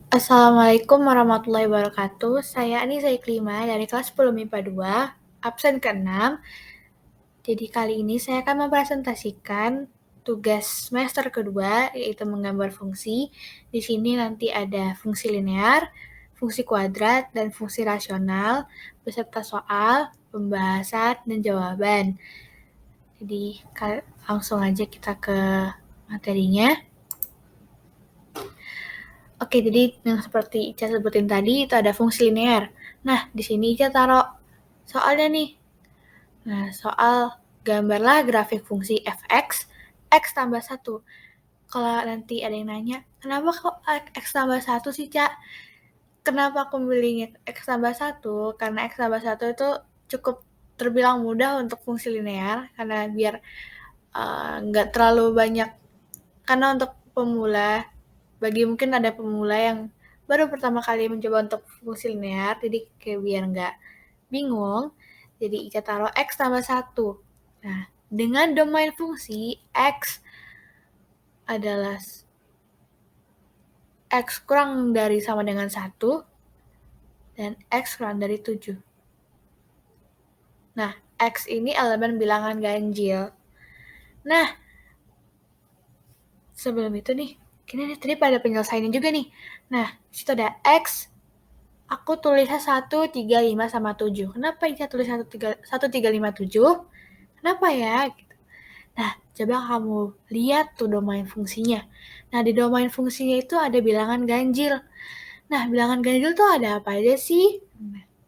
Assalamualaikum warahmatullahi wabarakatuh. Saya Anissa Iklima dari kelas 10 MIPA 2, absen ke-6. Jadi kali ini saya akan mempresentasikan tugas semester kedua, yaitu menggambar fungsi. Di sini nanti ada fungsi linear, fungsi kuadrat, dan fungsi rasional, beserta soal, pembahasan, dan jawaban. Jadi langsung aja kita ke materinya. Oke, jadi yang seperti Ica sebutin tadi itu ada fungsi linear. Nah, di sini Ica taruh soalnya nih. Nah, soal gambarlah grafik fungsi fx, x tambah 1. Kalau nanti ada yang nanya, kenapa kok x tambah 1 sih, Ca? Kenapa aku milihnya x tambah 1? Karena x tambah 1 itu cukup terbilang mudah untuk fungsi linear, karena biar nggak terlalu banyak. Karena untuk pemula, bagi mungkin ada pemula yang baru pertama kali mencoba untuk fungsi linear, jadi kayak biar nggak bingung, jadi Ica taruh X tambah 1. Nah, dengan domain fungsi, X adalah X kurang dari sama dengan 1, dan X kurang dari 7. Nah, X ini elemen bilangan ganjil. Nah, sebelum itu nih, ini tadi pada penyelesaiannya juga nih. Nah, disitu ada X, aku tulisnya 1, 3, 5, sama 7. Kenapa Ica tulis 1, 3, 5, 7? Kenapa ya? Nah, coba kamu lihat tuh domain fungsinya. Nah, di domain fungsinya itu ada bilangan ganjil. Nah, bilangan ganjil tuh ada apa aja sih?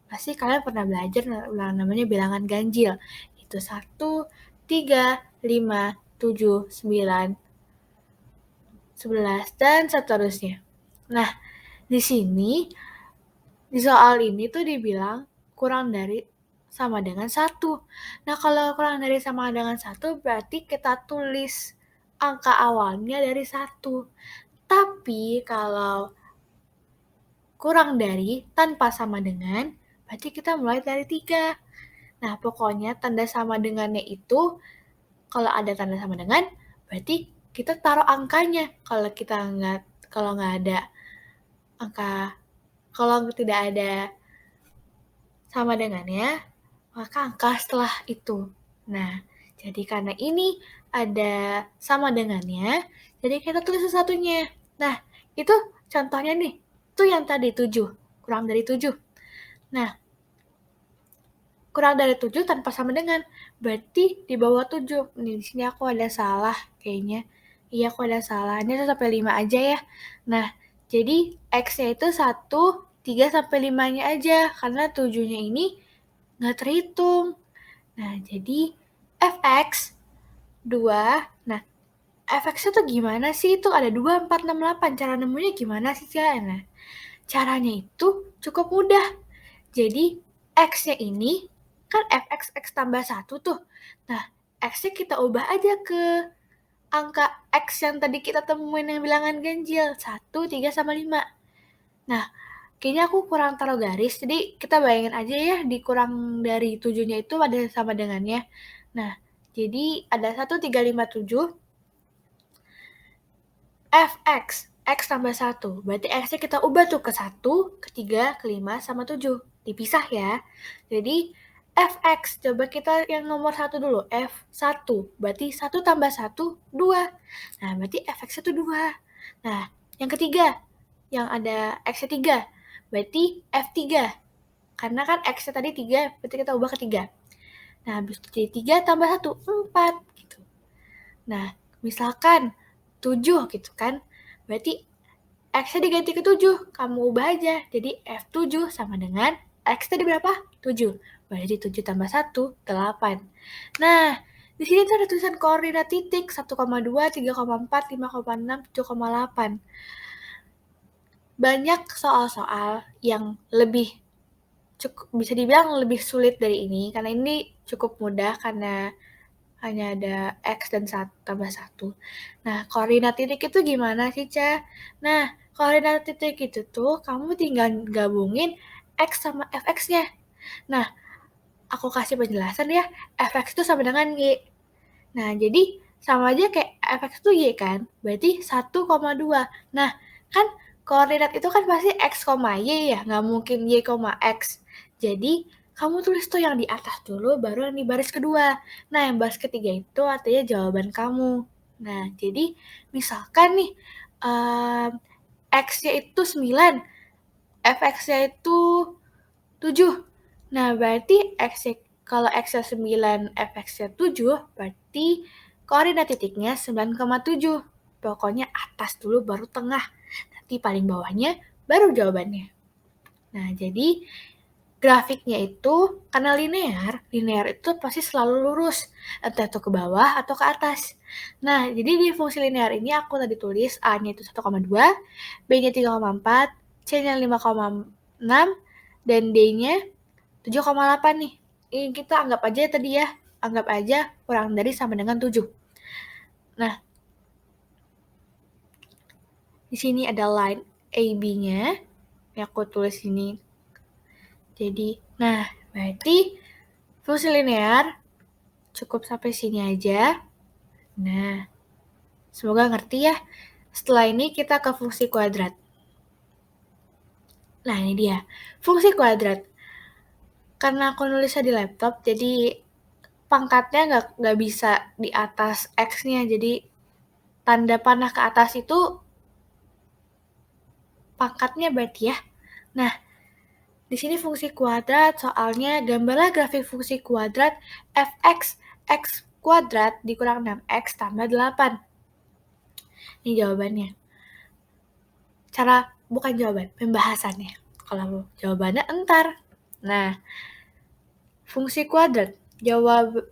Pasti kalian pernah belajar namanya bilangan ganjil. Itu 1, 3, 5, 7, 9, 11, dan seterusnya. Nah, di sini, di soal ini tuh dibilang kurang dari sama dengan 1. Nah, kalau kurang dari sama dengan 1, berarti kita tulis angka awalnya dari 1. Tapi kalau kurang dari tanpa sama dengan, berarti kita mulai dari 3. Nah, pokoknya tanda sama dengannya itu, kalau ada tanda sama dengan, berarti kita taruh angkanya. Kalau nggak ada angka, kalau tidak ada sama dengannya, maka angka setelah itu. Nah, jadi karena ini ada sama dengannya, jadi kita tulis sesatunya. Nah, itu contohnya nih, itu yang tadi 7, kurang dari 7. Nah, kurang dari 7 tanpa sama dengan, berarti di bawah 7. Nih, di sini aku ada salah kayaknya. Iya, aku ada salah. Ini 1 sampai 5 aja ya. Nah, jadi X-nya itu 1, 3 sampai 5-nya aja, karena 7-nya ini nggak terhitung. Nah, jadi fx 2. Nah, fx itu gimana sih? Itu ada 2, 4, 6, 8. Cara nemunya gimana sih, Ca? Nah, caranya itu cukup mudah. Jadi, x-nya ini kan fx x tambah 1 tuh. Nah, x-nya kita ubah aja ke angka x yang tadi kita temuin yang bilangan ganjil. 1, 3, sama 5. Nah, kayaknya aku kurang taruh garis, jadi kita bayangin aja ya, dikurang dari 7-nya itu ada sama dengannya. Nah, jadi ada 1, 3, 5, 7, fx, x tambah 1. Berarti x-nya kita ubah tuh ke 1, ke 3, ke 5, sama 7. Dipisah ya. Jadi, fx, coba kita yang nomor 1 dulu, f1. Berarti 1 tambah 1, 2. Nah, berarti fx itu 2. Nah, yang ketiga, yang ada x-nya 3. Berarti F3. Karena kan X-nya tadi 3, berarti kita ubah ke 3. Nah, habis itu jadi 3 tambah 1, 4. Gitu. Nah, misalkan 7 gitu kan. Berarti X-nya diganti ke 7. Kamu ubah aja. Jadi F7 sama dengan X tadi berapa? 7. Berarti 7 tambah 1, 8. Nah, di sini tuh ada tulisan koordinat titik 1,2, 3,4, 5,6, 7,8. Banyak soal-soal yang bisa dibilang lebih sulit dari ini, karena ini cukup mudah karena hanya ada X dan tambah 1. Nah, koordinat titik itu gimana sih, Ca? Nah, koordinat titik itu tuh kamu tinggal gabungin X sama Fx-nya. Nah, aku kasih penjelasan ya, Fx itu sama dengan Y. Nah, jadi sama aja kayak Fx itu Y kan, berarti 1,2. Nah, kan koordinat itu kan pasti X, Y ya, nggak mungkin Y, X. Jadi, kamu tulis tuh yang di atas dulu, baru yang di baris kedua. Nah, yang baris ketiga itu artinya jawaban kamu. Nah, jadi misalkan nih, X-nya itu 9, Fx-nya itu 7. Nah, berarti kalau X-nya 9, Fx-nya 7, berarti koordinat titiknya 9,7. Pokoknya atas dulu baru tengah. Nanti paling bawahnya baru jawabannya. Nah, jadi grafiknya itu karena linear itu pasti selalu lurus, entah itu ke bawah atau ke atas. Nah, jadi di fungsi linear ini aku tadi tulis A-nya itu 1,2, B-nya 3,4, C-nya 5,6, dan D-nya 7,8 nih. Ini kita anggap aja tadi ya, anggap aja kurang dari sama dengan 7. Nah, di sini ada line AB-nya, yang aku tulis ini. Jadi, nah, berarti fungsi linear cukup sampai sini aja. Nah, semoga ngerti ya. Setelah ini kita ke fungsi kuadrat. Nah, ini dia. Fungsi kuadrat. Karena aku nulisnya di laptop, jadi pangkatnya nggak bisa di atas X-nya. Jadi, tanda panah ke atas itu pangkatnya berarti ya. Nah, di sini fungsi kuadrat, soalnya gambarlah grafik fungsi kuadrat fx x kuadrat dikurang 6x tambah 8. Ini jawabannya. Bukan jawaban, pembahasannya. Kalau jawabannya entar. Nah, fungsi kuadrat. Jawab.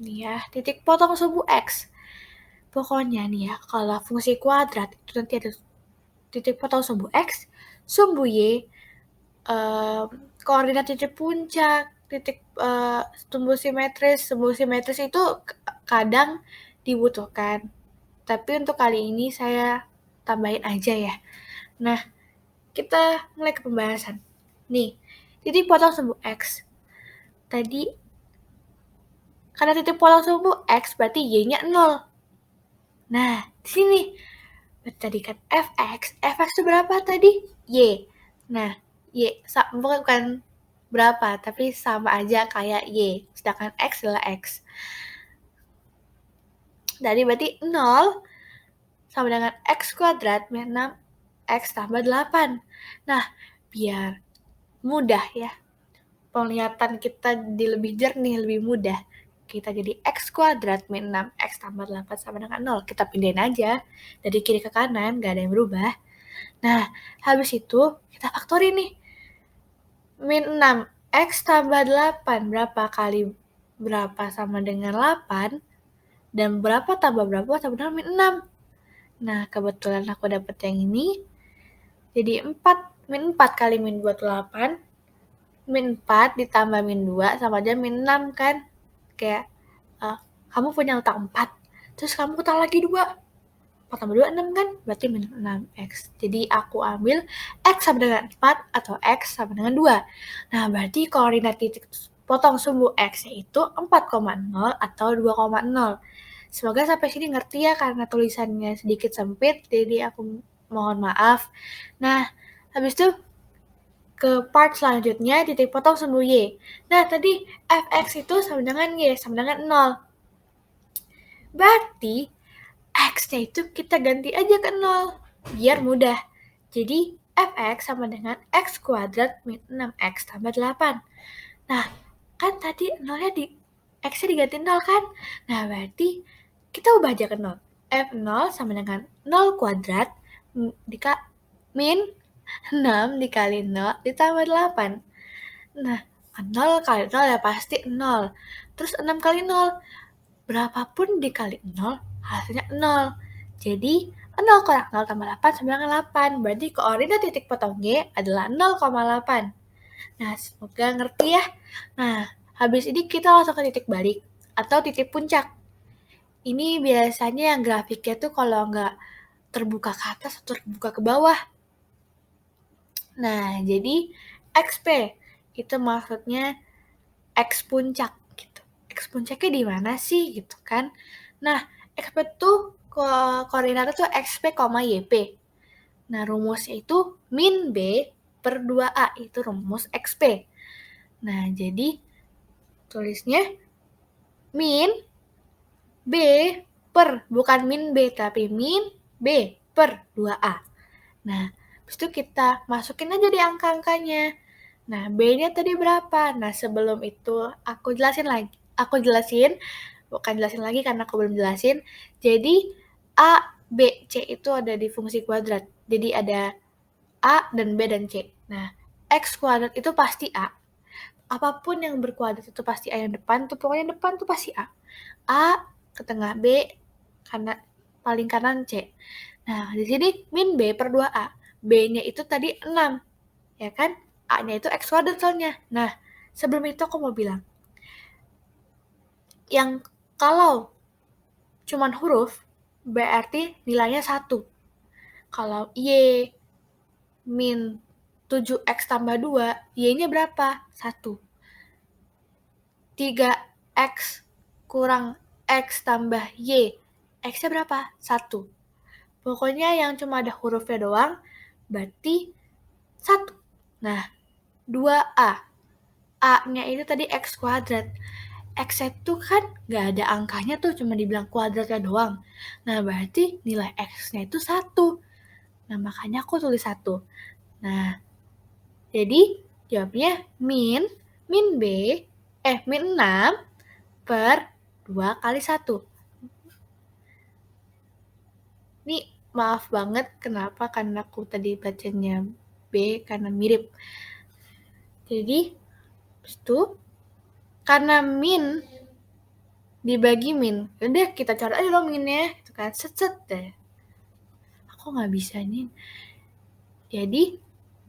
Nih ya, titik potong sumbu X. Pokoknya nih ya, kalau fungsi kuadrat itu nanti ada titik potong sumbu X, sumbu Y, koordinat titik puncak, sumbu simetris itu kadang dibutuhkan. Tapi untuk kali ini saya tambahin aja ya. Nah, kita mulai ke pembahasan. Nih, titik potong sumbu X. Tadi, karena titik potong sumbu X berarti Y-nya 0. Nah, di sini. Tadi kan Fx itu berapa tadi? Y. Nah, Y bukan berapa, tapi sama aja kayak Y. Sedangkan X adalah X. Tadi berarti 0 sama dengan X kuadrat min 6X tambah 8. Nah, biar mudah ya. Penglihatan kita lebih jernih, lebih mudah. Kita jadi X kuadrat min 6X tambah 8 sama dengan 0. Kita pindahin aja. Dari kiri ke kanan, gak ada yang berubah. Nah, habis itu kita faktorin nih. Min 6X tambah 8. Berapa kali berapa sama dengan 8. Dan berapa tambah berapa sama dengan min 6. Nah, kebetulan aku dapet yang ini. Jadi 4. Min 4 kali min 2 itu 8. Min 4 ditambah min 2 sama aja min 6 kan. Kayak, kamu punya utang 4. Terus kamu utang lagi 2. 4 tambah 2, 6 kan? Berarti min 6X. Jadi aku ambil X sama dengan 4 atau X sama dengan 2. Nah, berarti koordinat titik potong sumbu X-nya itu 4,0 atau 2,0. Semoga sampai sini ngerti ya, karena tulisannya sedikit sempit, jadi aku mohon maaf. Nah, habis itu ke part selanjutnya, titik potong sumbu Y. Nah, tadi Fx itu sama dengan Y, sama dengan 0. Berarti X-nya itu kita ganti aja ke 0, biar mudah. Jadi, Fx sama dengan X kuadrat min 6X tambah 8. Nah, kan tadi 0-nya X-nya diganti 0 kan? Nah, berarti kita ubah aja ke 0. F0 sama dengan 0 kuadrat min 6 dikali 0 ditambah 8. Nah, 0 kali 0 ya pasti 0. Terus 6 kali 0. Berapapun dikali 0, hasilnya 0. Jadi, 0 kurang 0 tambah 8 sama dengan 8. Berarti koordinat titik potong Y adalah 0,8. Nah, semoga ngerti ya. Nah, habis ini kita langsung ke titik balik atau titik puncak. Ini biasanya yang grafiknya tuh kalau nggak terbuka ke atas atau terbuka ke bawah. Nah, jadi XP itu maksudnya X puncak gitu. X puncaknya di mana sih gitu kan? Nah, XP tuh koordinatnya tuh XP, YP. Nah, rumusnya itu min B per 2A, itu rumus XP. Nah, jadi tulisnya min B per, bukan min B, tapi min B per 2A. Nah, habis itu kita masukin aja di angka-angkanya. Nah, B-nya tadi berapa? Nah, sebelum itu aku jelasin, bukan jelasin lagi karena aku belum jelasin. Jadi, A, B, C itu ada di fungsi kuadrat. Jadi ada A dan B dan C. Nah, X kuadrat itu pasti A. Apapun yang berkuadrat itu pasti A yang depan, tuh pokoknya depan tuh pasti A. A ke tengah B, karena paling kanan C. Nah, di sini min B per 2A. B-nya itu tadi 6, ya kan? A-nya itu X kuadrat soalnya. Nah, sebelum itu aku mau bilang, yang kalau cuman huruf, berarti nilainya 1. Kalau Y min 7X tambah 2, Y-nya berapa? 1. 3X kurang X tambah Y, X-nya berapa? 1. Pokoknya yang cuma ada hurufnya doang, berarti 1. Nah, 2A. A-nya itu tadi X kuadrat. X itu kan nggak ada angkanya tuh, cuma dibilang kuadratnya doang. Nah, berarti nilai X-nya itu 1. Nah, makanya aku tulis 1. Nah, jadi jawabnya min min 6 per 2 kali 1. Ini maaf banget kenapa, karena aku tadi bacanya B karena mirip. Jadi, itu karena min dibagi min, udah kita cari aja dong minnya, itu kan set deh. Aku nggak bisa nih. Jadi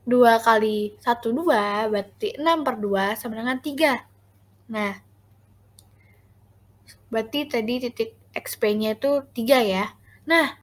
2 kali 1 2, berarti 6 per 2 sama dengan 3. Nah, berarti tadi titik XP-nya itu 3 ya. Nah,